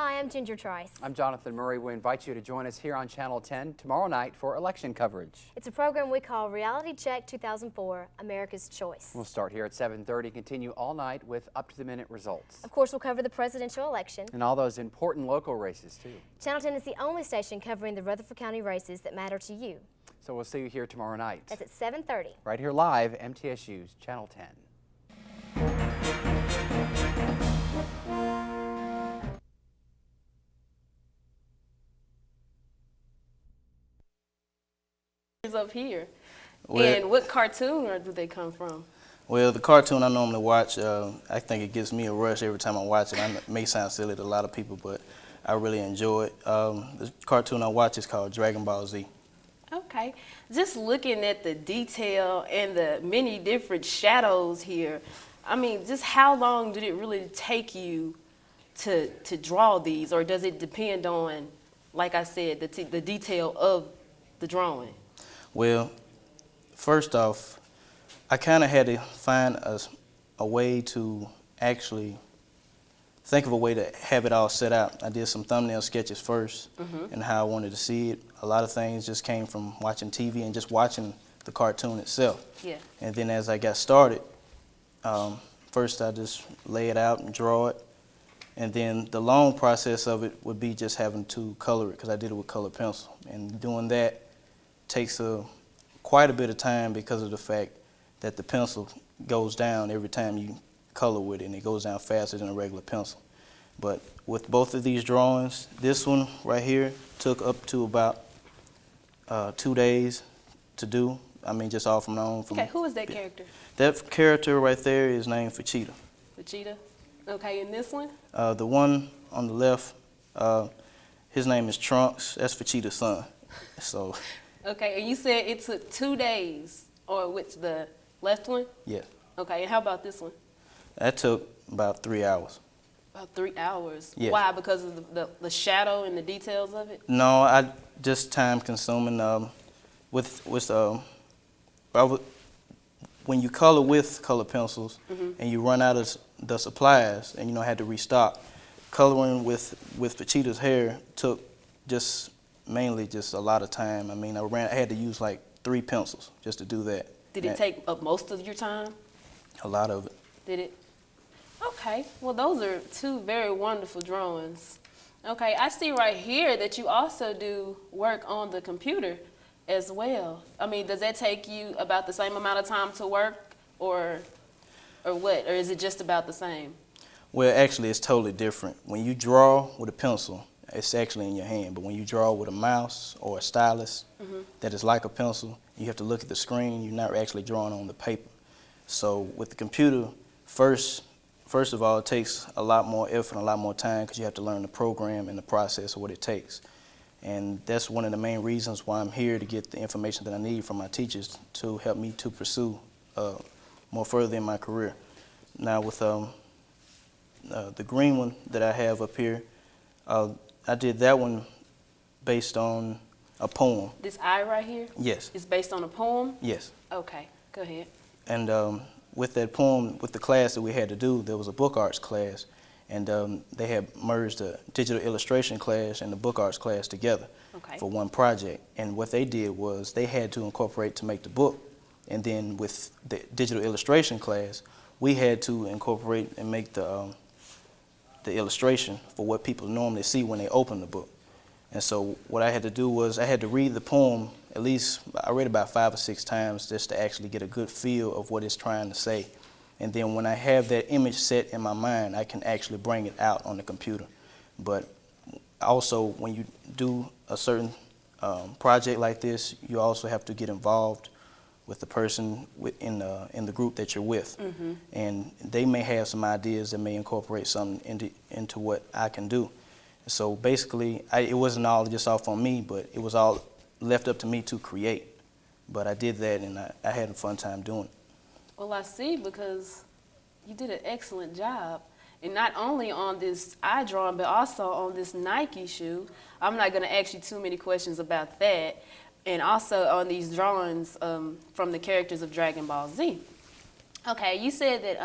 Hi, I'm Ginger Trice. I'm Jonathan Murray. We invite you to join us here on Channel 10 tomorrow night for election coverage. It's a program we call Reality Check 2004, America's Choice. We'll start here at 7:30, continue all night with up-to-the-minute results. Of course, we'll cover the presidential election. And all those important local races, too. Channel 10 is the only station covering the Rutherford County races that matter to you. So we'll see you here tomorrow night. That's at 7:30. Right here live, MTSU's Channel 10. Up here. Well, And what cartoon do they come from? Well, the cartoon I normally watch, I think it gives me a rush every time I watch it. It may sound silly to a lot of people, but I really enjoy it. The cartoon I watch is called Dragon Ball Z. Okay. Just looking at the detail and the many different shadows here, I mean, just how long did it really take you to draw these, or does it depend on, like I said, the detail of the drawing? Well, first off, I kind of had to find a way to actually think of a way to have it all set out. I did some thumbnail sketches first and how I wanted to see it. A lot of things just came from watching TV and just watching the cartoon itself. Yeah. And then as I got started, first I just lay it out and draw it. And then the long process of it would be just having to color it, because I did it with colored pencil. And doing that takes quite a bit of time because of the fact that the pencil goes down every time you color with it, and it goes down faster than a regular pencil. But with both of these drawings, this one right here took up to about 2 days to do. I mean, just off and on. Okay, who is that character? That character right there is named Vegeta. Vegeta? Okay, and this one? The one on the left, his name is Trunks. That's Vegeta's son. So. Okay, and you said it took 2 days, or which, the left one? Yeah. Okay, and how about this one? That took about 3 hours. About 3 hours? Yeah. Why? Because of the shadow and the details of it? No, I just time consuming. When you color with color pencils and you run out of the supplies and had to restock, coloring with Vegeta's hair took mainly just a lot of time. I mean, I had to use like 3 pencils just to do that. Did it take up most of your time? A lot of it. Did it? Okay, well those are 2 very wonderful drawings. Okay, I see right here that you also do work on the computer as well. I mean, does that take you about the same amount of time to work, or what? Or is it just about the same? Well, actually it's totally different. When you draw with a pencil, it's actually in your hand, but when you draw with a mouse or a stylus that is like a pencil, you have to look at the screen. You're not actually drawing on the paper. So with the computer, first of all, it takes a lot more effort and a lot more time, because you have to learn the program and the process of what it takes. And that's one of the main reasons why I'm here, to get the information that I need from my teachers to help me to pursue more further in my career. Now with the green one that I have up here, I did that one based on a poem. This eye right here? Yes. It's based on a poem? Yes. Okay, go ahead. And with that poem, with the class that we had to do, there was a book arts class, and they had merged the digital illustration class and the book arts class together for one project. And what they did was they had to incorporate to make the book, and then with the digital illustration class, we had to incorporate and make the illustration for what people normally see when they open the book. And so what I had to do was I had to read the poem at least, I read about 5 or 6 times just to actually get a good feel of what it's trying to say. And then when I have that image set in my mind, I can actually bring it out on the computer. But also when you do a certain project like this, you also have to get involved with the person in the group that you're with. And they may have some ideas that may incorporate something into what I can do. So basically, it wasn't all just off on me, but it was all left up to me to create. But I did that, and I had a fun time doing it. Well, I see, because you did an excellent job. And not only on this eye drawing, but also on this Nike shoe. I'm not going to ask you too many questions about that. And also on these drawings from the characters of Dragon Ball Z. Okay, you said that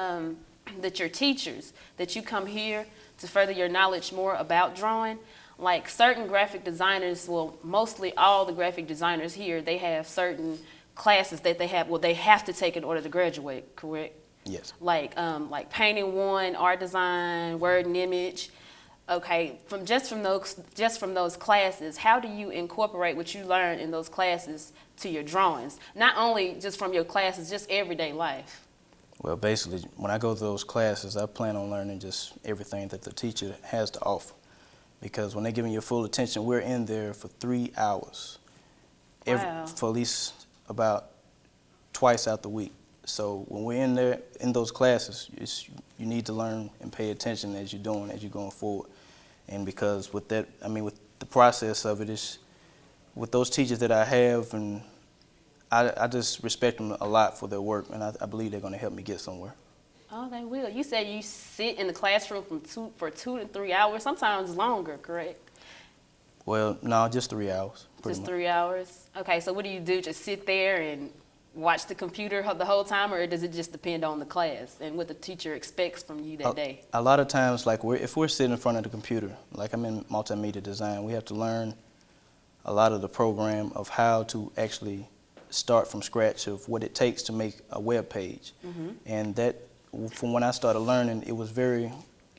that your teachers, that you come here to further your knowledge more about drawing. Like certain graphic designers, well, mostly all the graphic designers here, they have certain classes that they have to take in order to graduate, correct? Yes. Like painting one, art design, word and image. Okay, from those classes, how do you incorporate what you learn in those classes to your drawings? Not only just from your classes, just everyday life. Well, basically, when I go to those classes, I plan on learning just everything that the teacher has to offer. Because when they're giving you full attention, we're in there for 3 hours. Wow. For at least about twice out the week. So when we're in there, in those classes, you need to learn and pay attention as you're going forward. And because with that, I mean, with the process of it is, with those teachers that I have, and I just respect them a lot for their work, and I believe they're going to help me get somewhere. Oh, they will. You said you sit in the classroom for 2 to 3 hours, sometimes longer, correct? Well, no, just 3 hours. Just 3 hours? Okay, so what do you do? Just sit there and watch the computer the whole time, or does it just depend on the class and what the teacher expects from you that day? A lot of times, like if we're sitting in front of the computer, like I'm in multimedia design, we have to learn a lot of the program of how to actually start from scratch of what it takes to make a web page. Mm-hmm. And that, from when I started learning,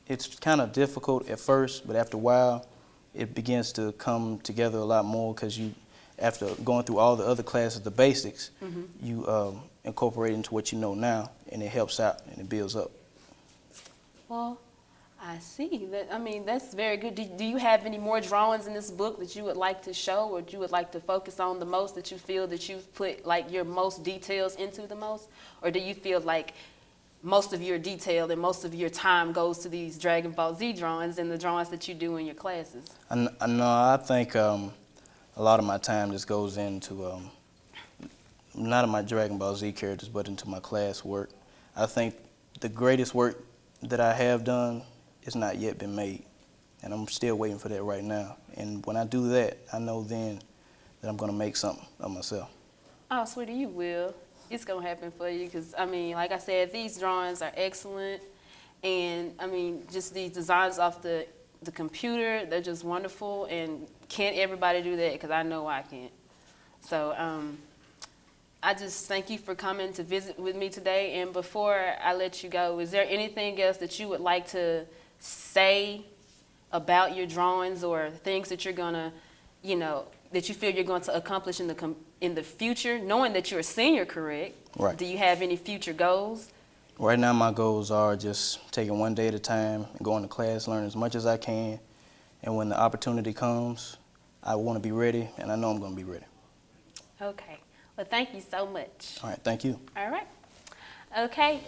it's kind of difficult at first, but after a while, it begins to come together a lot more because after going through all the other classes, the basics, Mm-hmm. you incorporate into what you know now, and it helps out and it builds up. Well, I see. I mean, that's very good. Do you have any more drawings in this book that you would like to show, or you would like to focus on the most, that you feel that you've put like your most details into the most? Or do you feel like most of your detail and most of your time goes to these Dragon Ball Z drawings and the drawings that you do in your classes? No, I think a lot of my time just goes into not of my Dragon Ball Z characters, but into my class work. I think the greatest work that I have done has not yet been made, and I'm still waiting for that right now. And when I do that, I know then that I'm going to make something of myself. Oh, sweetie, you will. It's going to happen for you because, I mean, like I said, these drawings are excellent. And, I mean, just these designs off the computer, they're just wonderful. And can't everybody do that? Because I know I can't. So I just thank you for coming to visit with me today. And before I let you go, is there anything else that you would like to say about your drawings, or things that you're going to, that you feel you're going to accomplish in the future, knowing that you're a senior, correct? Right. Do you have any future goals? Right now, my goals are just taking one day at a time and going to class, learn as much as I can. And when the opportunity comes, I want to be ready, and I know I'm going to be ready. Okay. Well, thank you so much. All right, thank you. All right. Okay.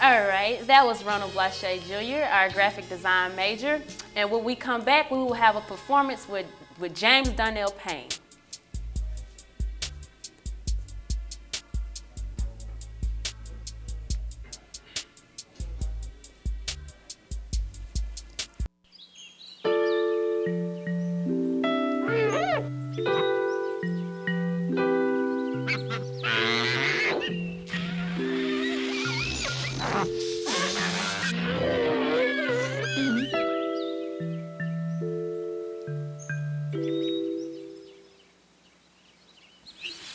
All right, that was Ronald Blaché Jr., our graphic design major. And when we come back, we will have a performance with James Donnell Payne.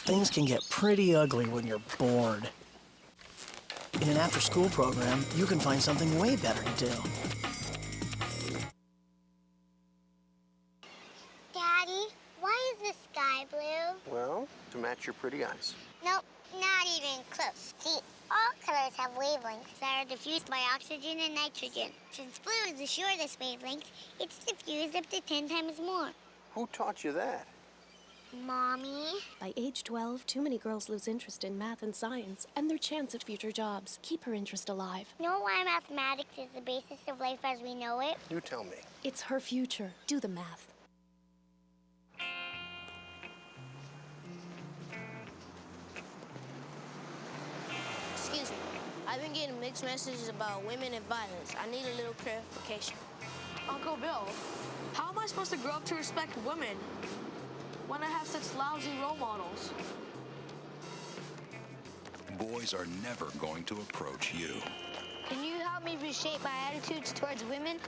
Things can get pretty ugly when you're bored. In an after-school program, you can find something way better to do. Daddy, why is the sky blue? Well, to match your pretty eyes. Nope, not even close. See, all colors have wavelengths that are diffused by oxygen and nitrogen. Since blue is the shortest wavelength, it's diffused up to 10 times more. Who taught you that? Mommy? By age 12, too many girls lose interest in math and science and their chance at future jobs. Keep her interest alive. Know why mathematics is the basis of life as we know it? You tell me. It's her future. Do the math. Excuse me. I've been getting mixed messages about women and violence. I need a little clarification. Uncle Bill, how am I supposed to grow up to respect women when I have such lousy role models? boys are never going to approach you. Can you help me reshape my attitudes towards women?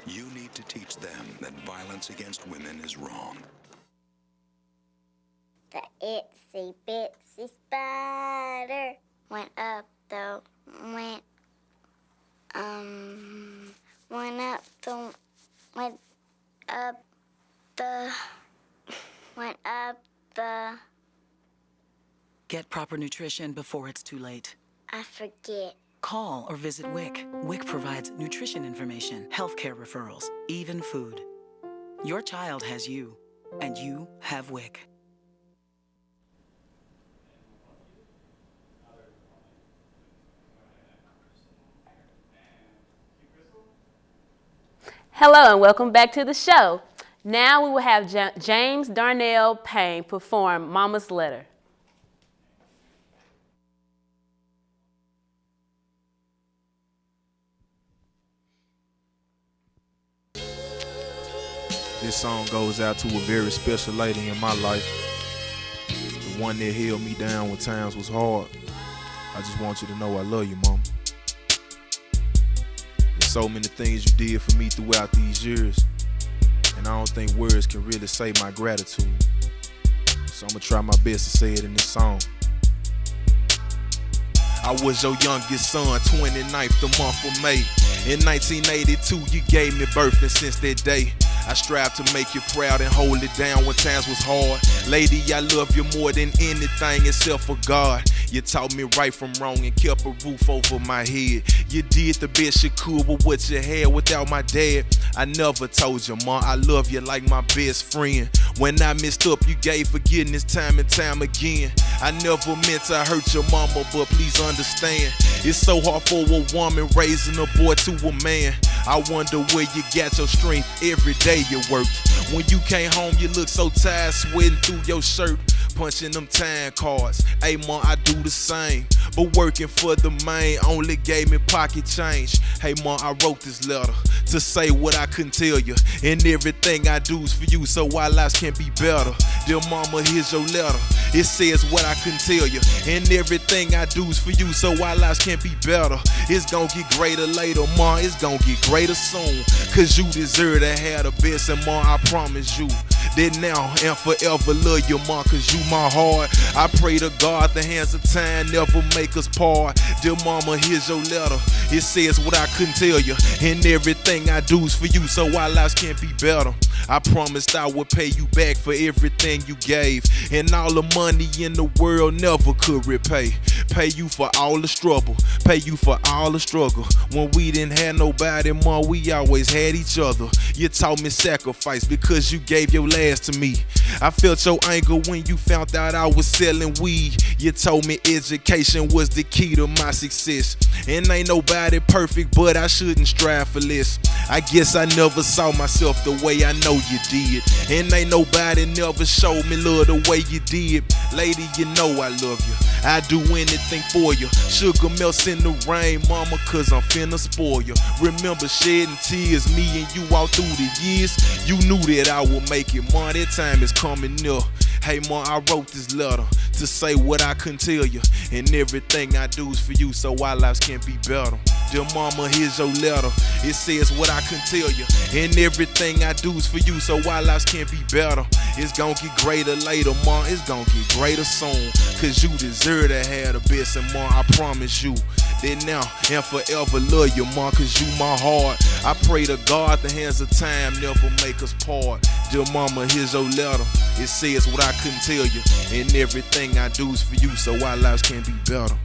You need to teach them that violence against women is wrong. The itsy bitsy spider went up the went up the. Get proper nutrition before it's too late. I forget. Call or visit WIC. WIC provides nutrition information, healthcare referrals, even food. Your child has you, and you have WIC. Hello and welcome back to the show. Now we will have James Darnell Payne perform Mama's Letter. This song goes out to a very special lady in my life. The one that held me down when times was hard. I just want you to know I love you, Mama. There's so many things you did for me throughout these years, and I don't think words can really say my gratitude. So I'm gonna try my best to say it in this song. I was your youngest son, 29th the month of May. In 1982, you gave me birth, and since that day, I strive to make you proud and hold it down when times was hard. Lady, I love you more than anything except for God. You taught me right from wrong and kept a roof over my head. You did the best you could with what you had without my dad. I never told you, Ma, I love you like my best friend. When I messed up, you gave forgiveness time and time again. I never meant to hurt your mama, but please understand, it's so hard for a woman raising a boy to a man. I wonder where you got your strength every day you worked. When you came home, you looked so tired, sweating through your shirt, punching them time cards. Hey, Ma, I do the same, but working for the main only gave me pocket change. Hey, Ma, I wrote this letter to say what I couldn't tell you, and everything I do is for you so our lives can be better. Dear Mama, here's your letter. It says what I couldn't tell you, and everything I do is for you so our lives can be better. It's gonna get greater later, Ma, it's gonna get greater soon, cause you deserve to have the best, and Ma, I promise you that now and forever love you, Ma, cause you my heart. I pray to God the hands of time never make us part. Dear Mama, here's your letter. It says what I couldn't tell you, and everything I do is for you so our lives can be better. I promised I would pay you back for everything you gave, and all the money in the world never could repay. Pay you for all the struggle, pay you for all the struggle. When we didn't have nobody, Ma, we always had each other. You taught me sacrifice because you gave your last to me. I felt your anger when you found out I was selling weed. You told me education was the key to my success, and ain't nobody perfect, but I shouldn't strive for less. I guess I never saw myself the way I know you did, and ain't nobody never showed me love the way you did. Lady, you know I love you, I do anything for you. Sugar melts in the rain, Mama, cause I'm finna spoil you. Remember shedding tears, me and you all through the years. You knew that I would make it, Ma, that time is coming near. Hey, Ma, I wrote this letter to say what I couldn't tell you, and everything I do is for you so our lives can be better. Dear Mama, here's your letter. It says what I couldn't tell you, and everything I do is for you so our lives can be better. It's gonna get greater later, Ma, it's gonna get greater soon, cause you deserve to have the best, and Ma, I promise you that now and forever love you, Ma, cause you my heart. I pray to God the hands of time never make us part. Dear Mama, here's your letter. It says what I couldn't tell you, and everything I do is for you so our lives can be better.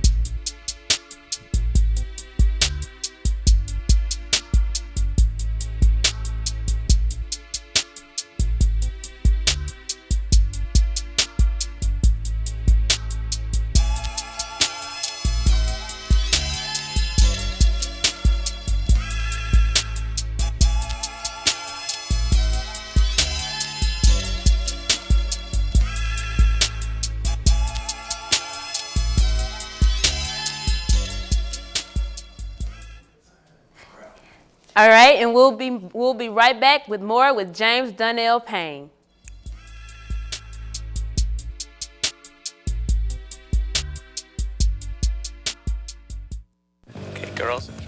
All right, and we'll be right back with more with James Darnell Payne.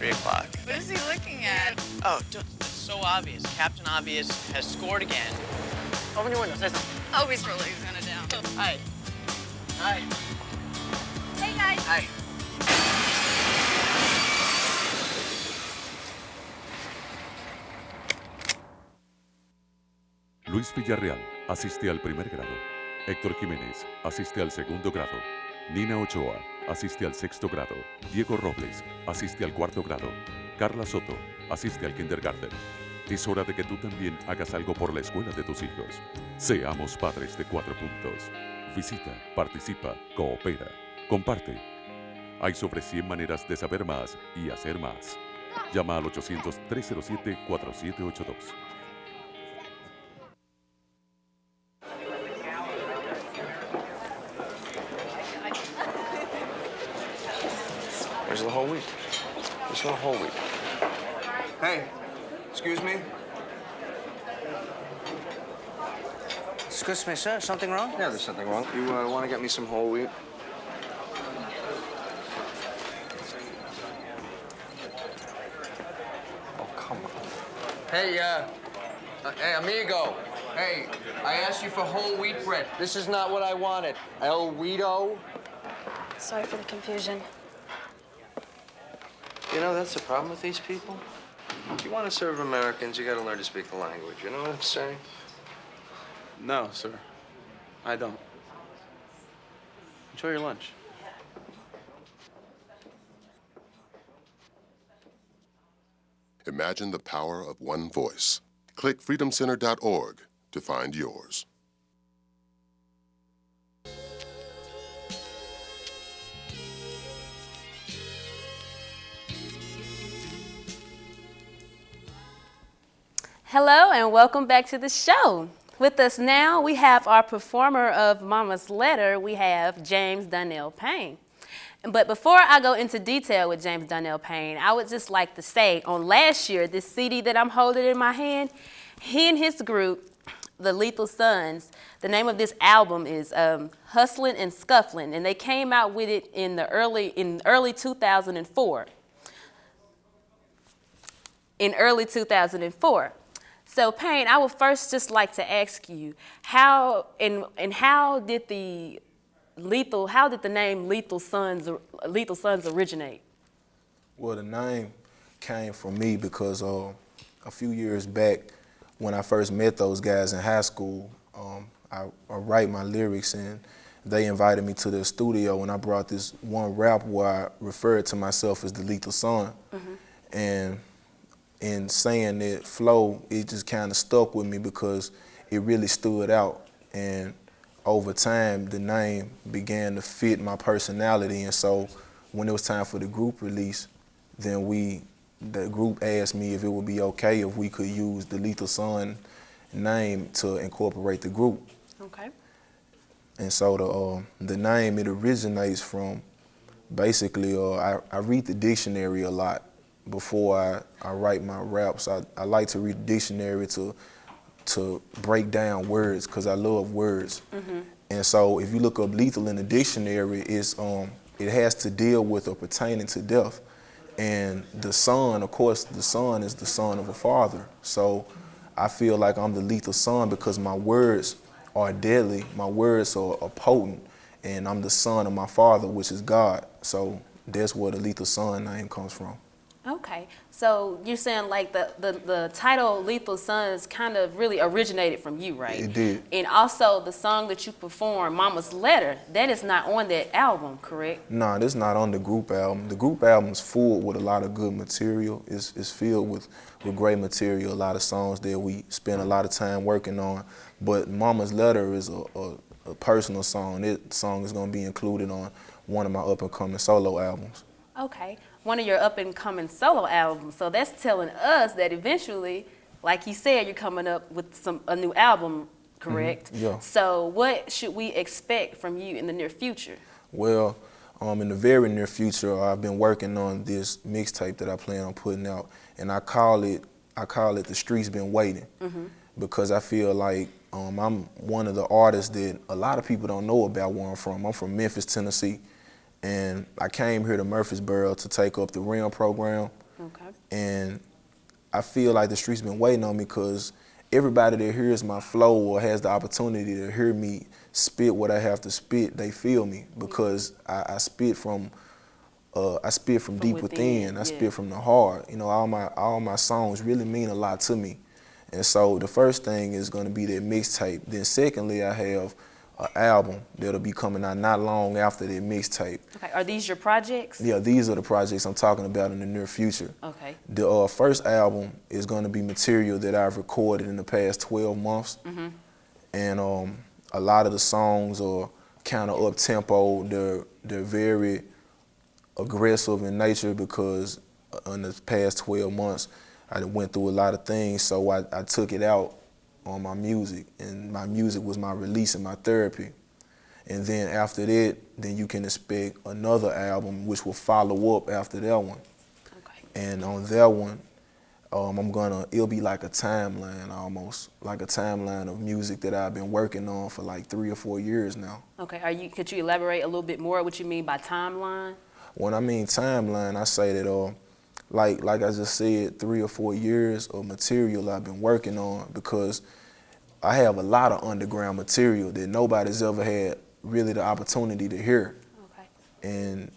3 o'clock. What is he looking at? Oh, it's so obvious. Captain Obvious has scored again. Open your window, say something. Oh, he's really gonna down. Hi. Hi. Hey, guys. Hi. Luis Villarreal asiste al primer grado. Héctor Jiménez asiste al segundo grado. Nina Ochoa asiste al sexto grado. Diego Robles asiste al cuarto grado. Carla Soto asiste al kindergarten. Es hora de que tú también hagas algo por la escuela de tus hijos. Seamos padres de 4 puntos. Visita, participa, coopera, comparte. Hay sobre 100 maneras de saber más y hacer más. Llama al 800-307-4782. Where's the whole week? Where's the whole week? Hey, excuse me? Excuse me, sir. Something wrong? Yeah, there's something wrong. You want to get me some whole wheat? Oh, come on. Hey, hey, amigo. Hey, I asked you for whole wheat bread. This is not what I wanted. El Guido. Sorry for the confusion. You know, that's the problem with these people. If you want to serve Americans, you got to learn to speak the language. You know what I'm saying? No, sir. I don't. Enjoy your lunch. Imagine the power of one voice. Click freedomcenter.org to find yours. Hello and welcome back to the show. With us now, we have our performer of Mama's Letter. We have James Donnell Payne. But before I go into detail with James Donnell Payne, I would just like to say on last year, this CD that I'm holding in my hand, he and his group, the Lethal Sons, the name of this album is Hustlin' and Scufflin', and they came out with it in early 2004. In early 2004. So Payne, I would first just like to ask you how did the name Lethal Sons originate? Well, the name came from me because a few years back when I first met those guys in high school, I write my lyrics and they invited me to their studio and I brought this one rap where I referred to myself as the Lethal Son. Mm-hmm. And in saying that flow, it just kind of stuck with me because it really stood out. And over time, the name began to fit my personality. And so when it was time for the group release, then the group asked me if it would be okay if we could use the Lethal Son name to incorporate the group. Okay. And so the name, it originates from basically, I read the dictionary a lot before I write my raps. I like to read the dictionary to break down words because I love words. Mm-hmm. And so if you look up lethal in the dictionary, it has to deal with or pertaining to death. And the son, of course, the son is the son of a father. So I feel like I'm the lethal son because my words are deadly, my words are potent, and I'm the son of my father, which is God. So that's where the Lethal Son name comes from. Okay, so you're saying like the title Lethal Sons kind of really originated from you, right? It did. And also the song that you performed, Mama's Letter, that is not on that album, correct? No, that's not on the group album. The group album is full with a lot of good material. It's filled with great material, a lot of songs that we spend a lot of time working on. But Mama's Letter is a personal song. That song is going to be included on one of my up-and-coming solo albums. Okay, one of your up-and-coming solo albums. So that's telling us that eventually, like you said, you're coming up with a new album, correct? Mm-hmm. Yeah. So what should we expect from you in the near future? Well, in the very near future, I've been working on this mixtape that I plan on putting out, and I call it The Streets Been Waiting, mm-hmm. because I feel like I'm one of the artists that a lot of people don't know about where I'm from. I'm from Memphis, Tennessee. And I came here to Murfreesboro to take up the RIM program. Okay. And I feel like the streets been waiting on me because everybody that hears my flow or has the opportunity to hear me spit what I have to spit, they feel me because I spit from deep within. I spit from the heart. You know, all my songs really mean a lot to me. And so the first thing is going to be that mixtape. Then secondly, I have an album that'll be coming out not long after that mixtape. Okay, are these your projects? Yeah, these are the projects I'm talking about in the near future. Okay. The first album is going to be material that I've recorded in the past 12 months. And a lot of the songs are kind of up-tempo. They're very aggressive in nature because in the past 12 months, I went through a lot of things, so I took it out on my music, and my music was my release and my therapy. And then after that, then you can expect another album which will follow up after that one. Okay. And on that one, it'll be like a timeline almost, like a timeline of music that I've been working on for like 3 or 4 years now. Okay, could you elaborate a little bit more what you mean by timeline? When I mean timeline, I say that like I just said, 3 or 4 years of material I've been working on because I have a lot of underground material that nobody's ever had really the opportunity to hear. Okay. And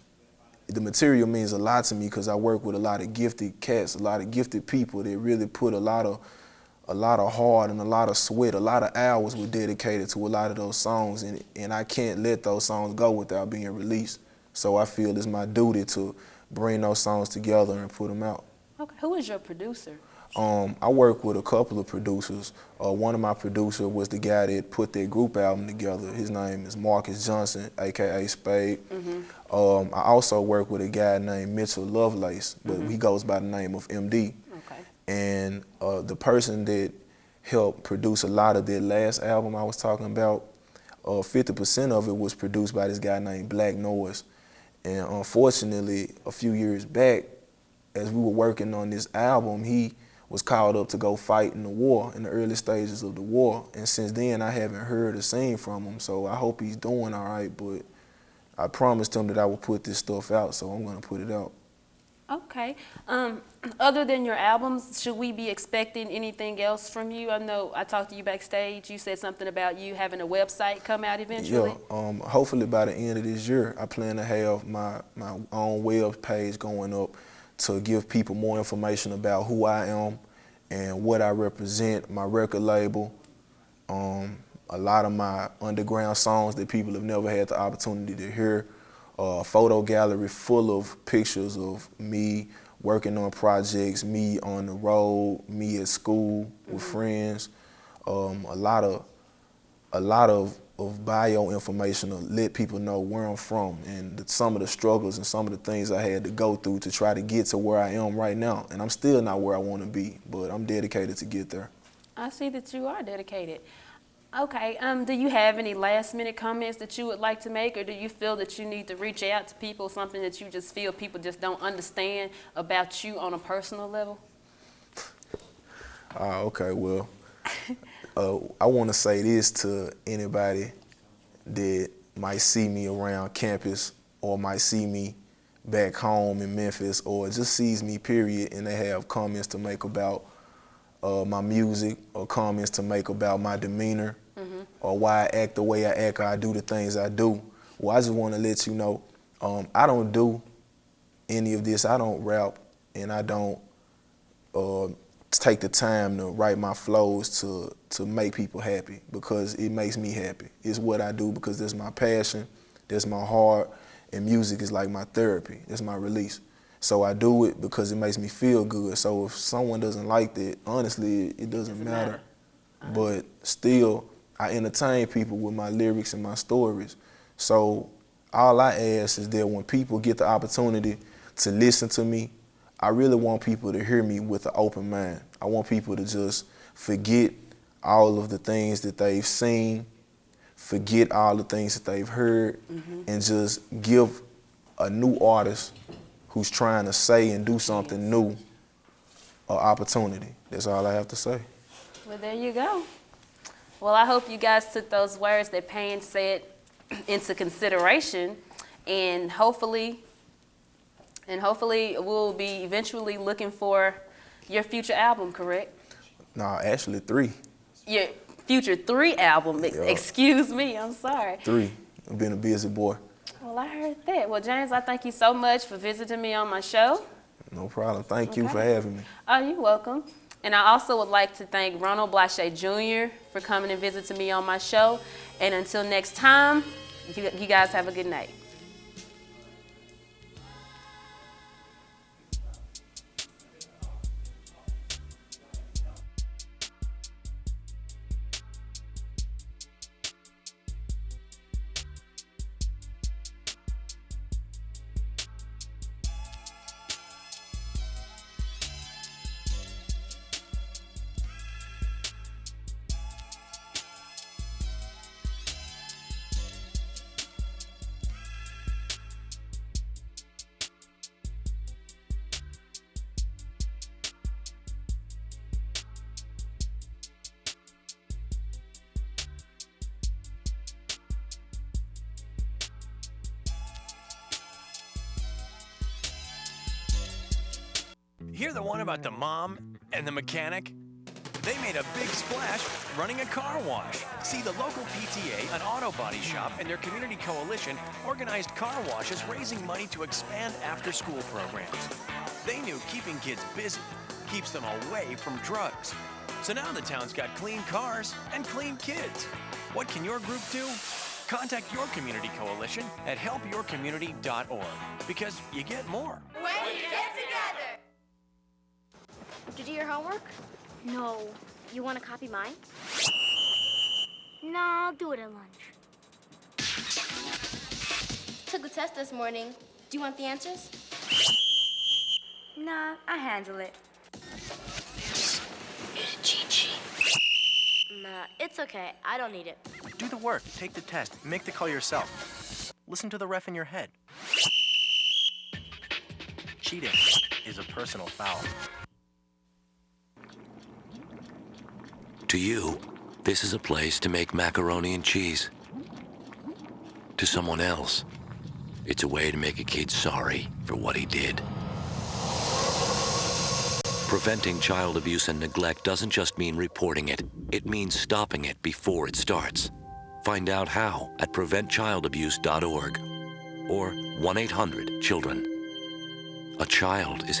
the material means a lot to me because I work with a lot of gifted cats, a lot of gifted people that really put a lot of heart and a lot of sweat, a lot of hours were dedicated to a lot of those songs, and I can't let those songs go without being released. So I feel it's my duty to bring those songs together and put them out. Okay, who is your producer? I work with a couple of producers. One of my producers was the guy that put that group album together. His name is Marcus Johnson, AKA Spade. I also work with a guy named Mitchell Lovelace, but he goes by the name of MD. Okay. And the person that helped produce a lot of that last album I was talking about, 50% of it was produced by this guy named Black Noise. And unfortunately, a few years back, as we were working on this album, he was called up to go fight in the war, in the early stages of the war. And since then, I haven't heard or seen from him. So I hope he's doing all right, but I promised him that I would put this stuff out, so I'm gonna put it out. Okay. Other than your albums, should we be expecting anything else from you? I know I talked to you backstage. You said something about you having a website come out eventually. Yeah, hopefully by the end of this year, I plan to have my own web page going up to give people more information about who I am and what I represent, my record label, a lot of my underground songs that people have never had the opportunity to hear, a photo gallery full of pictures of me working on projects, me on the road, me at school with friends, a lot of bio information to let people know where I'm from and some of the struggles and some of the things I had to go through to try to get to where I am right now. And I'm still not where I want to be, but I'm dedicated to get there. I see that you are dedicated. Okay, do you have any last minute comments that you would like to make, or do you feel that you need to reach out to people, something that you just feel people just don't understand about you on a personal level? Okay, well, I want to say this to anybody that might see me around campus or might see me back home in Memphis or just sees me, period, and they have comments to make about my music or comments to make about my demeanor or why I act the way I act or I do the things I do. Well, I just want to let you know, I don't do any of this. I don't rap and I don't take the time to write my flows to make people happy because it makes me happy. It's what I do because that's my passion, that's my heart, and music is like my therapy. That's my release. So I do it because it makes me feel good. So if someone doesn't like that, honestly, it doesn't matter. But still, I entertain people with my lyrics and my stories. So all I ask is that when people get the opportunity to listen to me, I really want people to hear me with an open mind. I want people to just forget all of the things that they've seen, forget all the things that they've heard, and just give a new artist who's trying to say and do something new an opportunity. That's all I have to say. Well, there you go. Well, I hope you guys took those words that Payne said into consideration, and hopefully And hopefully we'll be eventually looking for your future album, correct? No, actually 3. Your future 3 album. Yeah. Excuse me, I'm sorry. 3. I've been a busy boy. Well, I heard that. Well, James, I thank you so much for visiting me on my show. No problem. Thank you for having me. Oh, you're welcome. And I also would like to thank Ronald Blache Jr. for coming and visiting me on my show. And until next time, you guys have a good night. Hear the one about the mom and the mechanic? They made a big splash running a car wash. See, the local PTA, an auto body shop, and their community coalition organized car washes, raising money to expand after-school programs. They knew keeping kids busy keeps them away from drugs. So now the town's got clean cars and clean kids. What can your group do? Contact your community coalition at helpyourcommunity.org, because you get more. When you get together. Did you do your homework? No. You want to copy mine? No, I'll do it at lunch. Took the test this morning. Do you want the answers? Nah, I handle it. It's a cheat sheet. Nah, it's okay. I don't need it. Do the work, take the test, make the call yourself. Listen to the ref in your head. Cheating is a personal foul. To you, this is a place to make macaroni and cheese. To someone else, it's a way to make a kid sorry for what he did. Preventing child abuse and neglect doesn't just mean reporting it. It means stopping it before it starts. Find out how at preventchildabuse.org or 1-800-CHILDREN. A child is